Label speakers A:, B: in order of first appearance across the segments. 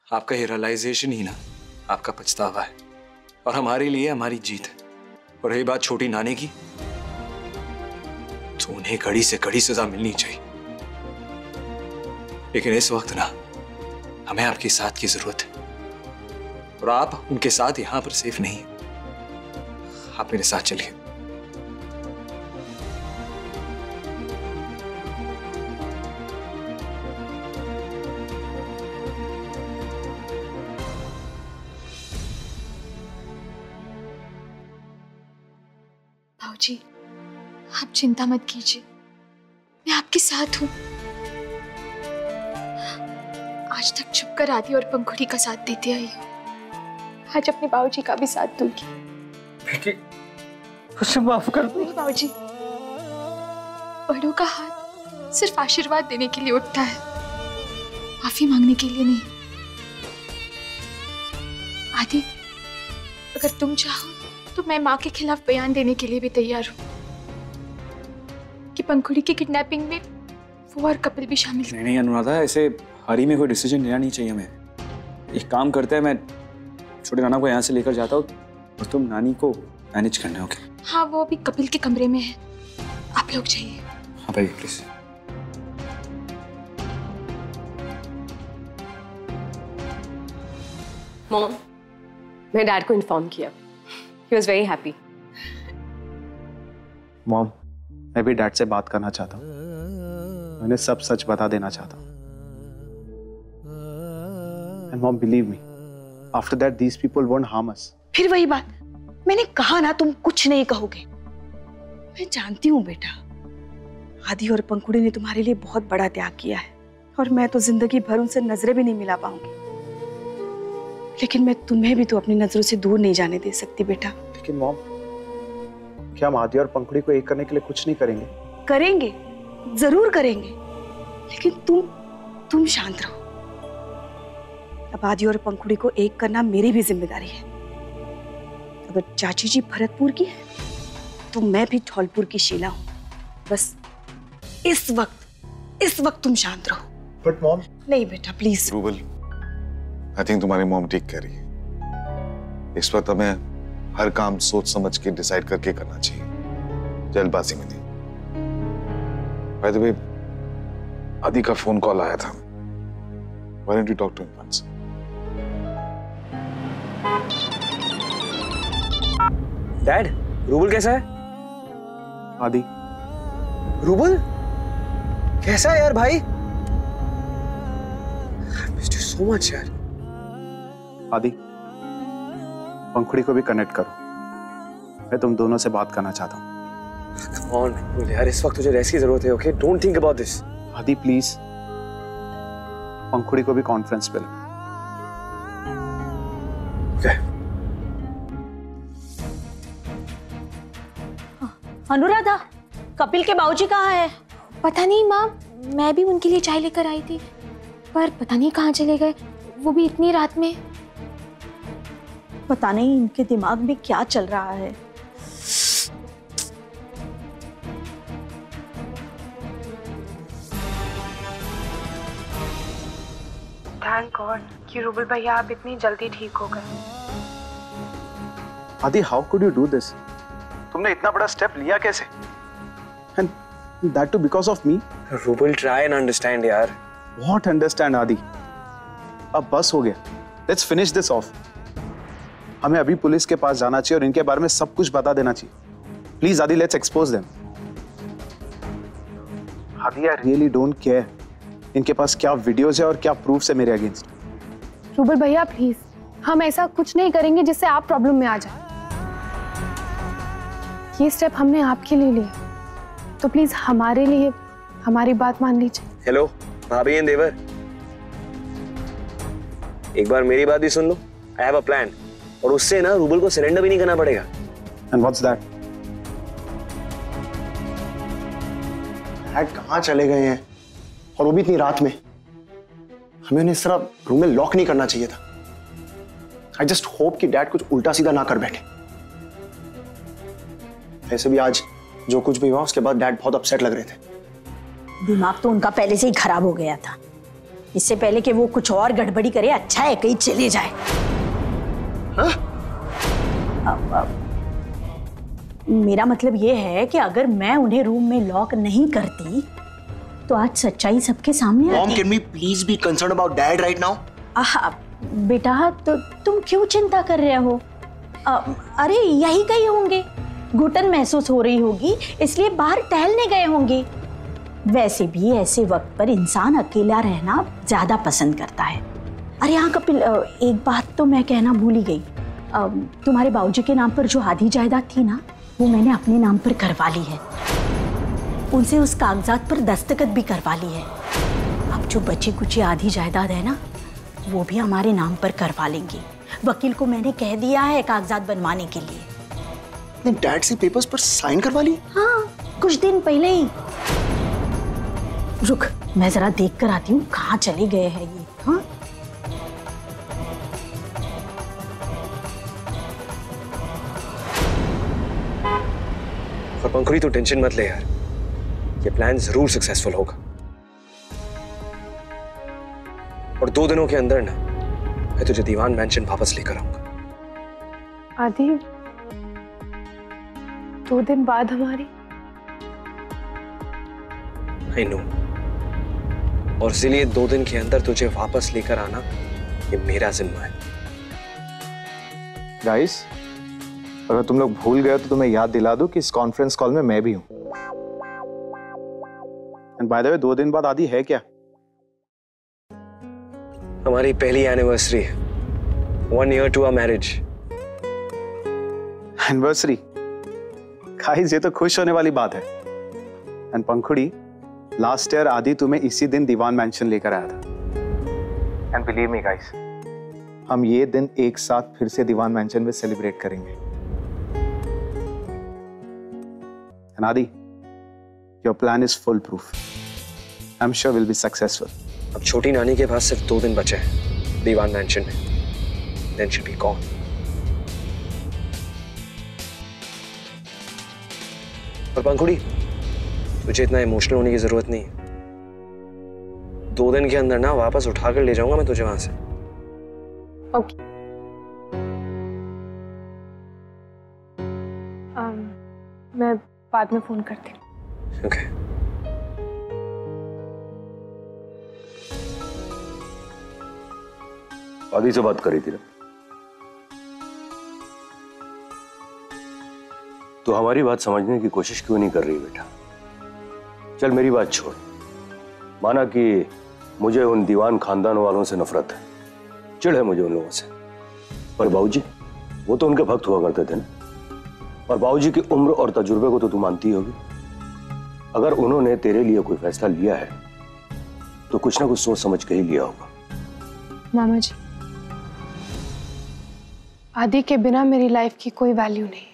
A: आपका ये रियलाइजेशन ही ना आपका पछतावा है और हमारे लिए हमारी जीत है। और रही बात छोटी नानी की, तो उन्हें कड़ी से कड़ी सजा मिलनी चाहिए, लेकिन इस वक्त ना हमें आपके साथ की जरूरत है और आप उनके साथ यहां पर सेफ नहीं है। आप मेरे साथ चलिए।
B: भाऊजी, आप चिंता मत कीजिए, मैं आपके साथ हूं। आज तक छुपकर आदि और पंखुड़ी का साथ देती आई हूं, आज अपने बाबूजी का भी साथ दूंगी।
C: बेटी, मुझे माफ कर दो।
B: नहीं बाबूजी, बड़ों का हाथ सिर्फ आशीर्वाद देने के लिए उठता है, माफी मांगने के लिए नहीं। आदि, अगर तुम चाहो तो मैं माँ के खिलाफ बयान देने के लिए भी तैयार हूँ कि पंखुड़ी की किडनैपिंग में वो और कपिल भी शामिल।
A: नहीं अनुराधा, ऐसे हरी में कोई डिसीजन लेना नहीं चाहिए हमें। एक काम करते हैं, मैं छोटे नाना को यहाँ से लेकर जाता हूँ और तुम नानी को मैनेज करना। ओके?
B: हाँ, वो अभी कपिल के कमरे में है, आप लोग जाइए।
A: हाँ भाई प्लीज।
D: मॉम, मैं डैड को इन्फॉर्म किया। He was very happy.
E: Mom, मैं भी डैड से बात करना चाहता हूँ, मैंने सब सच बता देना चाहता हूँ। And mom, believe me, after that these people won't harm us.
F: फिर वही बात, मैंने कहा ना तुम कुछ नहीं कहोगे। मैं जानती हूँ बेटा, आदि और पंखुड़ी ने तुम्हारे लिए बहुत बड़ा त्याग किया है और मैं तो जिंदगी भर उनसे नजरें भी नहीं मिला पाऊंगी, लेकिन मैं तुम्हें भी तो अपनी नजरों से दूर नहीं जाने दे सकती बेटा।
E: लेकिन मॉम, क्या हम आदि और पंखुड़ी को एक करने के लिए कुछ नहीं करेंगे?
F: करेंगे, जरूर करेंगे, लेकिन तुम शांत रहो। अब आदि और पंखुड़ी को एक करना मेरी भी जिम्मेदारी है। अगर चाची जी भरतपुर की है तो मैं भी धौलपुर की शीला हूँ। बस इस वक्त तुम शांत रहो।
E: But mom. नहीं
F: बेटा प्लीज।
G: रूबल, आई थिंक तुम्हारी मॉम ठीक कह रही है। इस वक्त हमें हर काम सोच समझ के डिसाइड करके करना चाहिए, जल्दबाजी में नहीं। बाय द वे, आदि का फोन कॉल आया था। Why don't you talk to him once?
C: Dad, rouble कैसा है?
E: आदि।
C: रूबल कैसा है यार भाई? Miss you so much यार।
E: आदि, पंखुड़ी को भी कनेक्ट करो, मैं तुम दोनों से बात करना चाहता हूँ।
C: Come on, रूबल यार, इस वक्त तुझे रेस्ट की जरूरत है, okay? Don't think about this.
E: आदि प्लीज, पंखुड़ी को भी कॉन्फ्रेंस पे लो।
C: Okay.
F: अनुराधा, कपिल के बाबूजी कहाँ है?
B: पता नहीं माँ, मैं भी उनके लिए चाय लेकर आई थी, पर पता नहीं कहाँ चले गए, वो भी इतनी रात में।
F: पता नहीं इनके दिमाग में क्या चल रहा है।
H: थैंक गॉड कि रूबल भैया आप इतनी जल्दी ठीक हो गए।
E: आदि, how could you do this? तुमने इतना बड़ा स्टेप लिया कैसे? And that too because of me?
C: Rouble, try and understand यार।
E: What understand आदि? अब बस हो गया। Let's finish this off. हमें अभी पुलिस के पास जाना चाहिए और इनके बारे में सब कुछ बता देना चाहिए। Please आदि, let's expose them. आदि, I really don't care. इनके पास क्या वीडियोस है और क्या प्रूफ्स है मेरे अगेंस्ट।
I: रूबल भैया प्लीज, हम ऐसा कुछ नहीं करेंगे जिससे आप प्रॉब्लम में आ जाए। ये स्टेप हमने आपके लिए लिया, तो प्लीज हमारे लिए हमारी बात मान लीजिए।
C: हेलो भाभी एंड देवर, एक बार मेरी बात भी सुन लो। आई हैव अ प्लान, और उससे ना रूबल को सरेंडर भी नहीं करना पड़ेगा।
E: And what's that?
J: डैड कहाँ चले गए हैं, और वो भी इतनी रात में? हमें उन्हें इस तरह रूम में लॉक नहीं करना चाहिए था। आई जस्ट होप कि डैड कुछ उल्टा सीधा ना कर बैठे। वैसे भी आज जो कुछ भी हुआ उसके बाद डैड बहुत अपसेट लग रहे थे।
F: दिमाग तो उनका पहले से ही खराब हो गया था,
K: इससे पहले कि वो कुछ और गड़बड़ी करे, अच्छा है कहीं चले जाए।
J: हाँ?
K: मेरा मतलब ये है कि अगर मैं उन्हें रूम में लॉक नहीं करती तो आज सच्चाई सबके सामने आती।
J: Mom, can we please be concerned about Dad right now?
K: बेटा, तो तुम क्यों चिंता कर रहे हो? अरे यही कहीं होंगे, घुटन महसूस हो रही होगी इसलिए बाहर टहलने गए होंगे। वैसे भी ऐसे वक्त पर इंसान अकेला रहना ज्यादा पसंद करता है। अरे हाँ कपिल, एक बात तो मैं कहना भूल ही गई। तुम्हारे बाबूजी के नाम पर जो आधी जायदाद थी ना, वो मैंने अपने नाम पर करवा ली है। उनसे उस कागजात पर दस्तखत भी करवा ली है। अब जो बची कुची आधी जायदाद है ना, वो भी हमारे नाम पर करवा लेंगे। वकील को मैंने कह दिया है कागजात बनवाने के लिए।
J: डैड से पेपर्स पर साइन करवा ली?
K: हाँ, कुछ दिन पहले ही। रुक, मैं जरा देख कर आती हूँ कहाँ चले गए हैं ये। हाँ
C: और पंखुड़ी तो टेंशन मत ले यार, ये प्लान जरूर सक्सेसफुल होगा। और 2 दिनों के अंदर ना मैं तुझे दीवान मैंशन वापस लेकर आऊंगा।
I: आदि, 2 दिन बाद हमारी?
C: आई नो, और इसलिए 2 दिन के अंदर तुझे वापस लेकर आना ये मेरा जिम्मा है।
E: गाइस, अगर तुम लोग भूल गए तो तुम्हें याद दिला दूं कि इस कॉन्फ्रेंस कॉल में मैं भी हूं। एंड बाय द वे, 2 दिन बाद आदि है क्या?
C: हमारी पहली anniversary, 1 year to our marriage।
E: Anniversary? Guys, ये तो खुश होने वाली बात है। एंड पंखुड़ी, लास्ट ईयर आदि तुम्हें इसी दिन दीवान मैंशन लेकर आया था। एंड बिलीव मी गाइस, हम ये दिन एक साथ फिर से दीवान मैंशन में सेलिब्रेट करेंगे। And Adi, your plan is foolproof. I'm sure we'll be successful.
C: अब छोटी नानी के पास सिर्फ 2 दिन बचे हैं दीवान मैंशन में। Then she'll be gone. और पंखुड़ी, तुझे इतना इमोशनल होने की जरूरत नहीं है। 2 दिन के अंदर ना वापस उठाकर ले जाऊंगा मैं तुझे वहां से।
I: ओके। मैं बाद में फोन करती हूँ।
C: ओके।
L: आदि से बात करी थी ना, तो हमारी बात समझने की कोशिश क्यों नहीं कर रही बेटा? चल मेरी बात छोड़, माना कि मुझे उन दीवान खानदान वालों से नफरत है, चिढ़ है मुझे उन लोगों से, पर बाबूजी वो तो उनके भक्त हुआ करते थे ना। और बाबूजी की उम्र और तजुर्बे को तो तू मानती होगी। अगर उन्होंने तेरे लिए कोई फैसला लिया है तो कुछ ना कुछ सोच समझ के ही लिया होगा।
I: मामा जी, आदि के बिना मेरी लाइफ की कोई वैल्यू नहीं।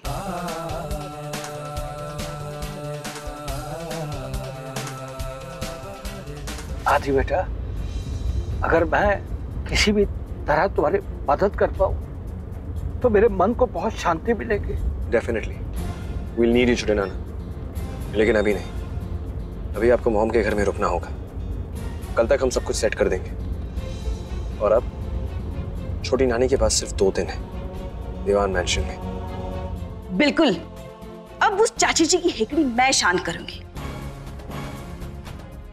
M: आदि बेटा, अगर मैं किसी भी तरह तुम्हारी मदद कर पाऊं तो मेरे मन को बहुत शांति मिलेगी।
C: Definitely, we'll need you today, नाना। लेकिन अभी नहीं, अभी आपको मॉम के घर में रुकना होगा। कल तक हम सब कुछ सेट कर देंगे। और अब छोटी नानी के पास सिर्फ 2 दिन है दीवान मैंशन में।
F: बिल्कुल, अब उस चाची जी की हेकड़ी मैं शांत करूंगी।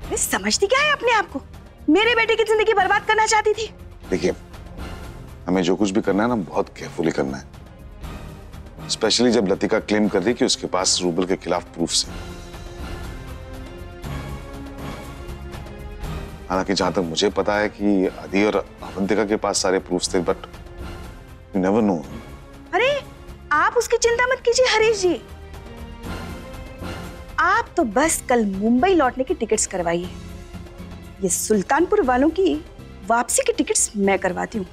F: मैं समझती क्या है अपने आप को? मेरे बेटे की जिंदगी बर्बाद करना चाहती थी।
G: देखिए, हमें जो कुछ भी करना है ना, बहुत केयरफुली करना है। स्पेशली जब लतिका क्लेम कर रही कि उसके पास रूबल के खिलाफ प्रूफ्स हैं। हालांकि जहां तक मुझे पता है कि आदि और अवंतिका के पास सारे प्रूफ्स थे, बट यू नेवर नो।
F: अरे आप उसकी चिंता मत कीजिए हरीश जी, आप तो बस कल मुंबई लौटने की टिकट्स करवाइए। ये सुल्तानपुर वालों की वापसी की टिकट्स मैं करवाती हूँ।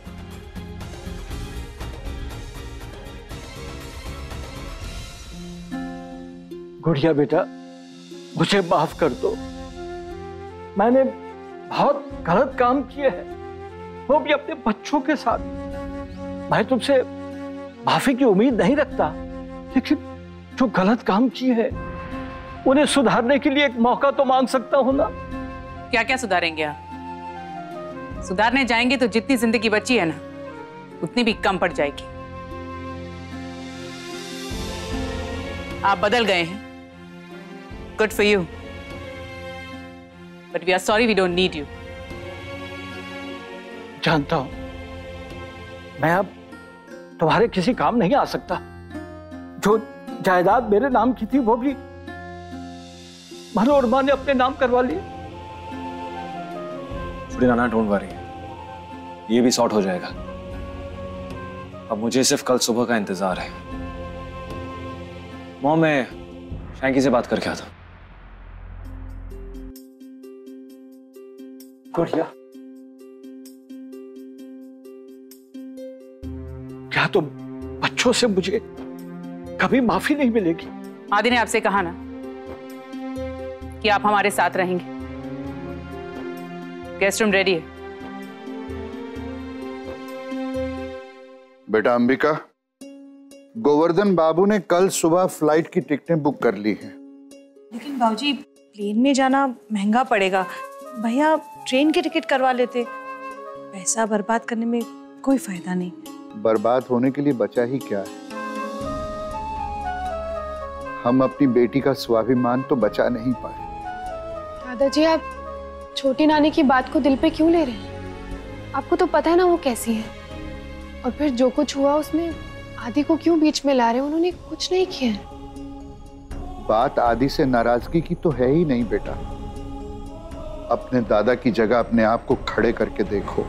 M: गुड़िया बेटा, मुझे माफ कर दो। मैंने बहुत गलत काम किए हैं, वो भी अपने बच्चों के साथ। मैं तुमसे माफी की उम्मीद नहीं रखता, लेकिन जो गलत काम किए हैं उन्हें सुधारने के लिए एक मौका तो मांग सकता हूं ना।
N: क्या क्या सुधारेंगे आप? सुधारने जाएंगे तो जितनी जिंदगी बची है ना, उतनी भी कम पड़ जाएगी। आप बदल गए हैं, good for you, but we are sorry we don't need you.
M: जानता हूं मैं अब तुम्हारे किसी काम नहीं आ सकता। जो जायदाद मेरे नाम की थी वो भी मनोरमा ने अपने नाम करवा ली।
A: छोटी नाना, डोंट वरी, ये भी सॉर्ट हो जाएगा। अब मुझे सिर्फ कल सुबह का इंतजार है। मॉम, मैं शैंकी से बात करके आता।
M: गुड़िया, क्या तुम बच्चों से मुझे कभी माफी नहीं मिलेगी?
N: आदि ने आपसे कहा ना कि आप हमारे साथ रहेंगे। गेस्ट रूम रेडी है।
O: बेटा अंबिका, गोवर्धन बाबू ने कल सुबह फ्लाइट की टिकटें बुक कर ली हैं।
F: लेकिन बाबूजी, प्लेन में जाना महंगा पड़ेगा। भैया ट्रेन की टिकट करवा लेते, पैसा बर्बाद करने में कोई फायदा नहीं।
O: बर्बाद होने के लिए बचा ही क्या है? हम अपनी बेटी का स्वाभिमान तो बचा नहीं पाए।
I: दादाजी, आप छोटी नानी की बात को दिल पे क्यों ले रहे हैं? आपको तो पता है ना वो कैसी है। और फिर जो कुछ हुआ उसमें आदि को क्यों बीच में ला रहे हैं? उन्होंने कुछ नहीं किया है।
O: बात आदि से नाराजगी की तो है ही नहीं बेटा। अपने दादा की जगह अपने आप को खड़े करके देखो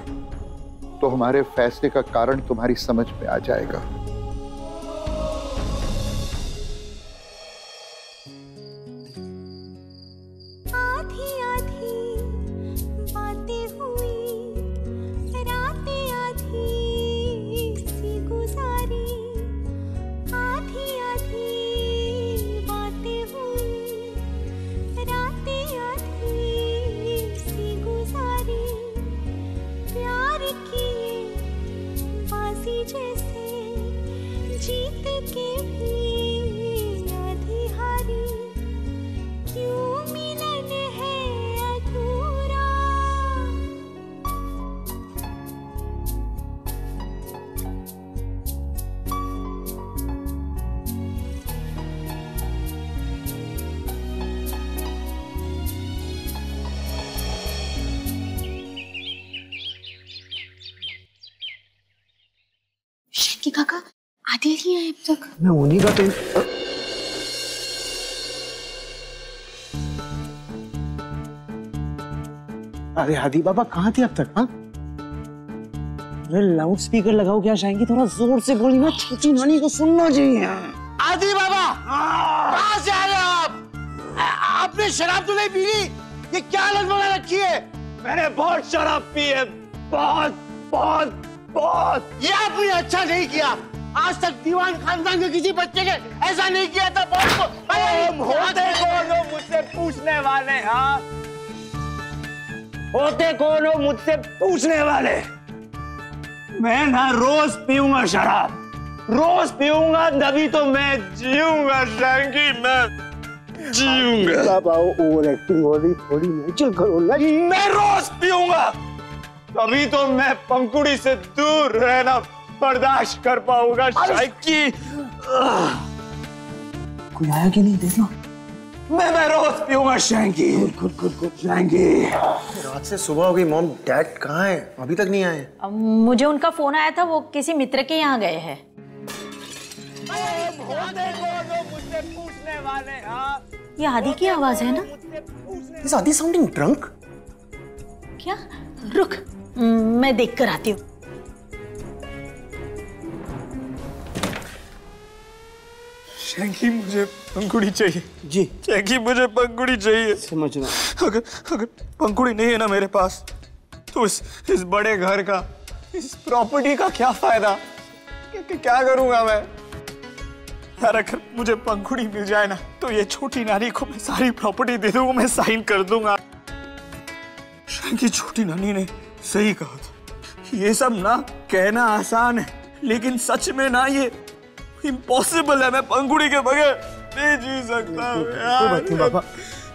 O: तो हमारे फैसले का कारण तुम्हारी समझ में आ जाएगा।
B: काका आदि नहीं आए अब तक।
J: मैं उन्हीं का तो अरे आदि बाबा कहाँ थे अब तक? हाँ, अरे लाउड स्पीकर लगाओ क्या शायंगी, थोड़ा जोर से बोली ना, छोटी नानी को सुनना चाहिए।
P: आदि बाबा कहाँ से आए आप? आपने शराब तो नहीं पी ली? ये क्या हालत बना रखी है? मैंने बहुत शराब पी है, बहुत बहुत बहुत। ये आपने अच्छा नहीं किया। आज तक दीवान खानदान के किसी बच्चे ने ऐसा नहीं किया था। होते कौन हो मुझसे पूछने वाले? हाँ, होते कौन हो मुझसे पूछने वाले? मैं ना रोज पीऊंगा शराब, रोज पीऊंगा, तभी तो मैं जीऊंगा शैंकी, मैं जीऊंगा।
J: ओवर एक्टिंग हो रही, थोड़ी नेचुरल करो ना।
P: मैं रोज पीऊंगा, तभी तो मैं पंखुड़ी से दूर रहना बर्दाश्त कर पाऊंगा शैंकी।
J: कोई आया कि नहीं देखना।
P: मैं रोज पीऊंगा शैंकी।
J: गुड शैंकी।
P: रात से सुबह हो गई, मॉम डैड कहाँ है? अभी तक नहीं आए।
K: मुझे उनका फोन आया था, वो किसी मित्र के यहाँ गए हैं।
P: मुझसे पूछने वाले। हाँ,
K: ये आदि की आवाज है ना?
J: Is Adi sounding drunk?
K: क्या? रुक, मैं देख कर आती हूँ।
P: शैंकी मुझे पंखुड़ी चाहिए।
J: जी
P: शैंकी मुझे पंखुड़ी चाहिए।
J: समझना।
P: अगर पंखुड़ी नहीं है ना मेरे पास, तो इस बड़े घर का, इस प्रॉपर्टी का क्या फायदा? क्या करूंगा मैं? यार अगर मुझे पंखुड़ी मिल जाए ना, तो ये छोटी नानी को मैं सारी प्रॉपर्टी दे दूंगा, मैं साइन कर दूंगा। शैंकी, छोटी नानी ने सही कहा था। ये सब ना कहना आसान है, लेकिन सच में ना ये इम्पॉसिबल है। मैं पंखुड़ी के बगैर नहीं जी सकता यार।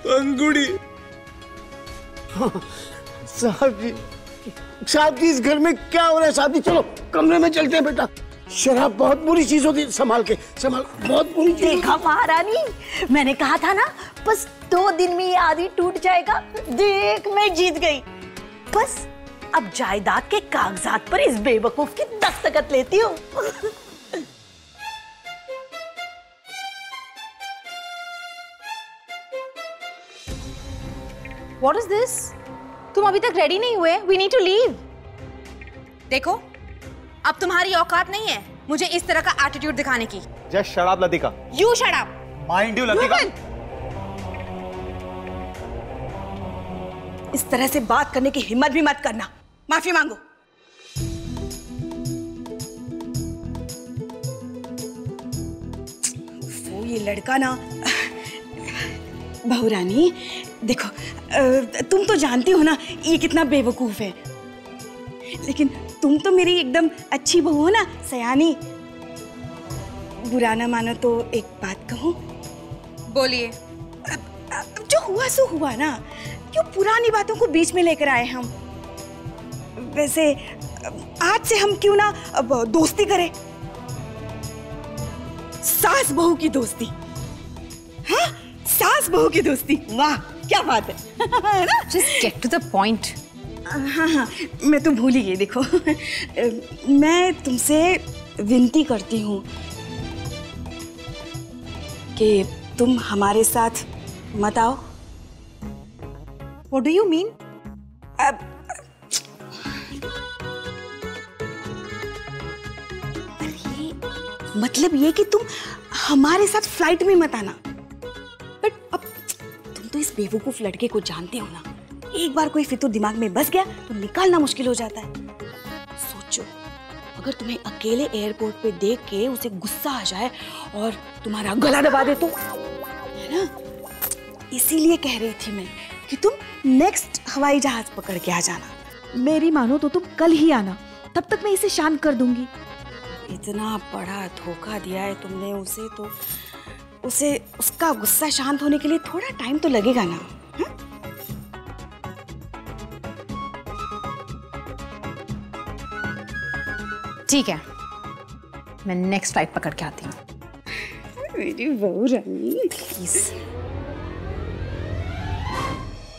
P: पंखुड़ी।
J: साहब जी,
Q: शादी इस घर में क्या हो रहा है? शादी, चलो कमरे में चलते हैं बेटा। शराब बहुत बुरी चीज होती है, संभाल के संभाल, बहुत बुरी चीज।
K: देखा महारानी, मैंने कहा था ना, बस 2 दिन में ये आदि टूट जाएगा। देख, मैं जीत गई। बस अब जायदाद के कागजात पर इस बेवकूफ की दस्तखत लेती हूँ।
R: What is this? तुम अभी तक रेडी नहीं हुए? We need to leave. देखो, अब तुम्हारी औकात नहीं है मुझे इस तरह का एटीट्यूड दिखाने की।
E: Just shut up, Latika.
R: You shut up.
E: Mind you, Latika.
F: इस तरह से बात करने की हिम्मत भी मत करना। माफी मांगो। वो ये लड़का ना, बहू रानी देखो, तुम तो जानती हो ना ये कितना बेवकूफ है, लेकिन तुम तो मेरी एकदम अच्छी बहू हो ना, सयानी। बुरा ना मानो तो एक बात कहूं?
R: बोलिए।
F: जो हुआ सो हुआ ना, क्यों पुरानी बातों को बीच में लेकर आए हम? वैसे आज से हम क्यों ना दोस्ती करें, सास बहू की दोस्ती। हाँ, सास बहू की दोस्ती, वाह क्या बात है ना?
R: Just get to the point.
F: हाँ हाँ, मैं तो भूल ही गई। देखो, मैं तुमसे विनती करती हूँ कि तुम हमारे साथ मत आओ।
R: What do you mean?
F: मतलब ये कि तुम हमारे साथ फ्लाइट में मत आना। बट अब तुम तो इस बेवकूफ लड़के को जानते हो ना, एक बार कोई फितूर दिमाग में बस गया तो निकालना मुश्किल हो जाता है। सोचो, अगर तुम्हें अकेले एयरपोर्ट पे देख के उसे गुस्सा आ जाए और तुम्हारा गला दबा दे तो, है ना? इसीलिए कह रही थी मैं कि तुम नेक्स्ट हवाई जहाज पकड़ के आ जाना।
K: मेरी मानो तो तुम कल ही आना, तब तक मैं इसे शांत कर दूंगी।
F: इतना बड़ा धोखा दिया है तुमने उसे, तो उसे उसका गुस्सा शांत होने के लिए थोड़ा टाइम तो लगेगा ना। हा?
R: ठीक है, मैं नेक्स्ट फ्लाइट पकड़ के आती हूँ।
F: मेरी बहू रानी, प्लीज।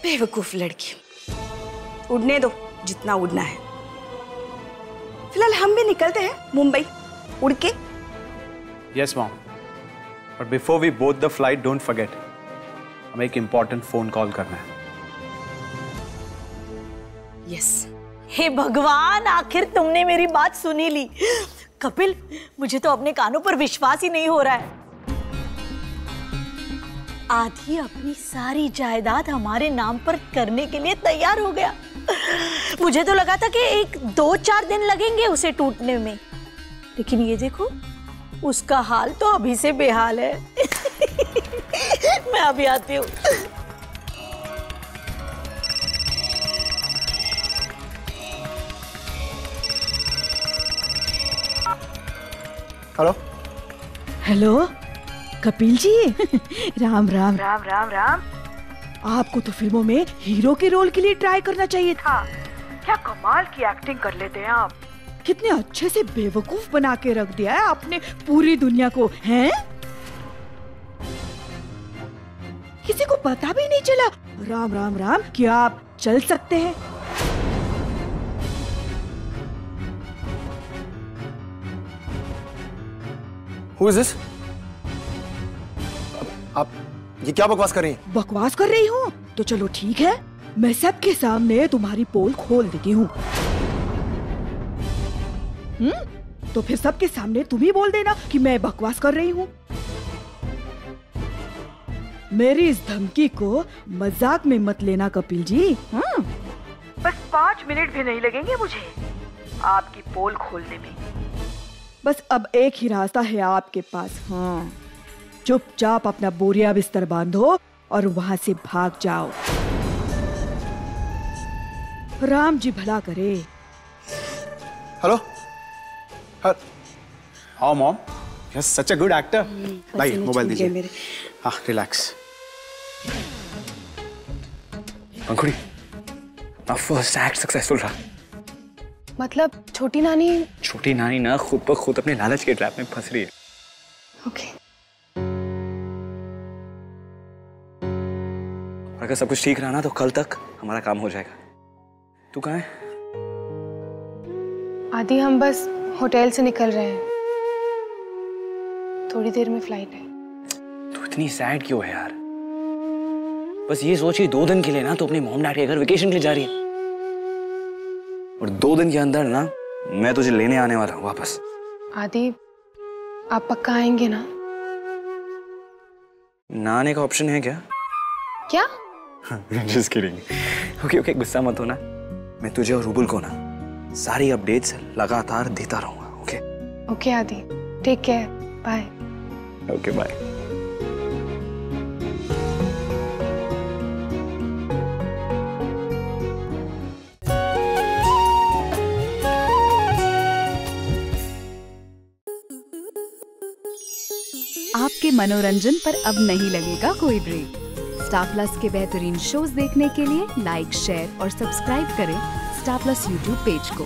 F: बेवकूफ लड़की, उड़ने दो जितना उड़ना है। फिलहाल हम भी निकलते हैं मुंबई उड़ के।
E: Yes, mom. But before we board the flight, don't forget, हमें एक important phone call करना है।
F: Yes.
K: हे भगवान, आखिर तुमने मेरी बात सुनी ली। कपिल, मुझे तो अपने कानों पर विश्वास ही नहीं हो रहा है। आधी अपनी सारी जायदाद हमारे नाम पर करने के लिए तैयार हो गया। मुझे तो लगा था कि 1-2-4 दिन लगेंगे उसे टूटने में, लेकिन ये देखो, उसका हाल तो अभी से बेहाल है। मैं अभी आती हूँ।
J: Hello
K: hello Kapil ji. राम राम।
H: राम राम राम।
K: आपको तो फिल्मों में हीरो के रोल के लिए ट्राई करना चाहिए था।
H: क्या कमाल की एक्टिंग कर लेते हैं आप।
K: कितने अच्छे से बेवकूफ बना के रख दिया है आपने पूरी दुनिया को, हैं? किसी को पता भी नहीं चला। राम राम राम। क्या आप चल सकते हैं?
J: Who is this? आप ये क्या बकवास कर रही हैं?
K: बकवास कर रही हूँ तो चलो ठीक है, मैं सबके सामने तुम्हारी पोल खोल देती हूँ। तो फिर सबके सामने तुम ही बोल देना कि मैं बकवास कर रही हूँ। मेरी इस धमकी को मजाक में मत लेना कपिल जी।
H: बस 5 मिनट भी नहीं लगेंगे मुझे आपकी पोल खोलने में।
K: बस अब एक ही रास्ता है आपके पास। हाँ, चुपचाप अपना बोरिया बिस्तर बांधो और वहां से भाग जाओ। राम जी भला करे।
J: हेलो।
E: हाँ mom, you are such a good actor. भाई मोबाइल दीजिए। हाँ, relax.
C: Pankhuri, first act successful रहा।
I: मतलब छोटी नानी?
A: छोटी नानी ना खुद पर खुद अपने लालच के ट्रैप में फंस रही है।
I: ओके।
A: अगर सब कुछ ठीक रहा ना तो कल तक हमारा काम हो जाएगा। तू कहाँ है?
I: आदि हम बस होटल से निकल रहे हैं, थोड़ी देर में फ्लाइट है।
A: तू इतनी सैड क्यों है यार? बस ये सोचिए 2 दिन के लिए ना तो अपने मॉम डैड के घर वेकेशन के लिए जा रही है, और 2 दिन के अंदर ना मैं तुझे लेने आने वाला हूँ वापस।
I: आदि आप पक्का आएंगे ना?
A: ना आने का ऑप्शन है क्या?
I: क्या?
A: Just kidding. ओके गुस्सा मत होना। मैं तुझे और रूबुल को ना सारी अपडेट्स लगातार देता रहूंगा। Okay
I: okay Aadi, take care, bye.
A: Okay bye.
S: आपके मनोरंजन पर अब नहीं लगेगा कोई ब्रेक। स्टार प्लस के बेहतरीन शोज देखने के लिए लाइक, शेयर और सब्सक्राइब करें स्टार प्लस यूट्यूब पेज को।